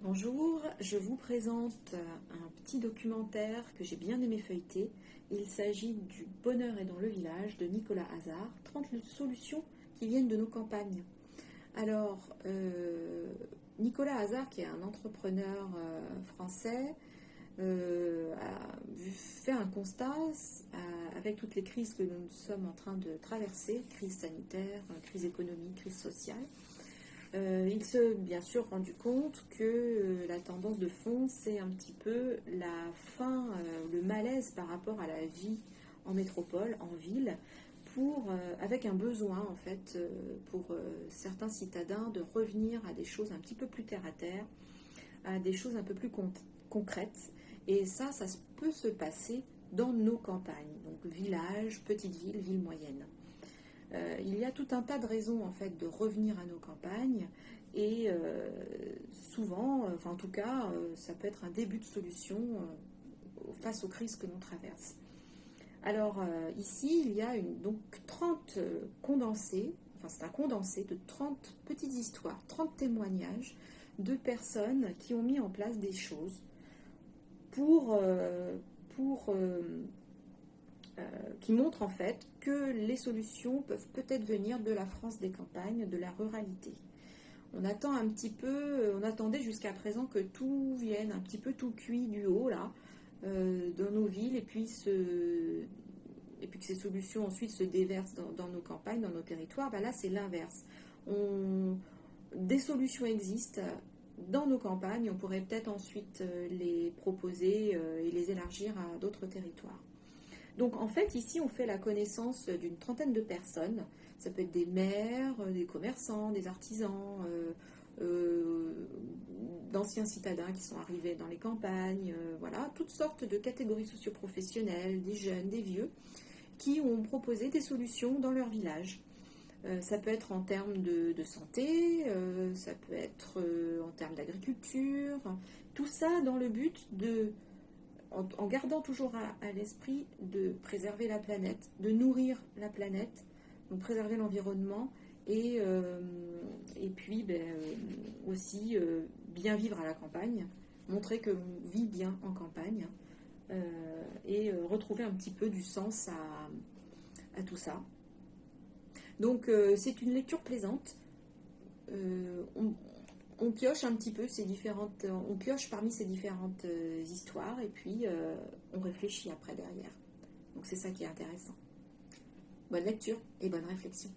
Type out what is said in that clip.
Bonjour, je vous présente un petit documentaire que j'ai bien aimé feuilleter. Il s'agit du Bonheur est dans le village de Nicolas Hazard, 30 solutions qui viennent de nos campagnes. Alors, Nicolas Hazard, qui est un entrepreneur français, a fait un constat avec toutes les crises que nous sommes en train de traverser, crise sanitaire, crise économique, crise sociale. Il s'est bien sûr rendu compte que la tendance de fond, c'est un petit peu la fin, le malaise par rapport à la vie en métropole, en ville, avec un besoin en fait pour certains citadins de revenir à des choses un petit peu plus terre à terre, à des choses un peu plus concrètes. Et ça peut se passer dans nos campagnes, donc villages, petites villes, villes moyennes. Il y a tout un tas de raisons en fait de revenir à nos campagnes et souvent, enfin en tout cas, ça peut être un début de solution face aux crises que l'on traverse. Alors ici, il y a donc 30 condensés, enfin c'est un condensé de 30 petites histoires, 30 témoignages de personnes qui ont mis en place des choses pour, pour qui montre en fait que les solutions peuvent peut-être venir de la France des campagnes, de la ruralité. On attend un petit peu, on attendait jusqu'à présent que tout vienne un petit peu tout cuit du haut là, dans nos villes, et puis que ces solutions ensuite se déversent dans nos campagnes, dans nos territoires. Ben là c'est l'inverse. Des solutions existent dans nos campagnes, on pourrait peut-être ensuite les proposer et les élargir à d'autres territoires. Donc en fait, ici, on fait la connaissance d'une trentaine de personnes. Ça peut être des maires, des commerçants, des artisans, d'anciens citadins qui sont arrivés dans les campagnes, voilà, toutes sortes de catégories socioprofessionnelles, des jeunes, des vieux, qui ont proposé des solutions dans leur village. Ça peut être en termes de santé, ça peut être en termes d'agriculture, tout ça dans le but en gardant toujours à l'esprit de préserver la planète, de nourrir la planète, donc préserver l'environnement et puis aussi bien vivre à la campagne, montrer que l'on vit bien en campagne et retrouver un petit peu du sens à tout ça. Donc c'est une lecture plaisante. On pioche un petit peu on pioche parmi ces différentes histoires et puis on réfléchit après derrière. Donc c'est ça qui est intéressant. Bonne lecture et bonne réflexion.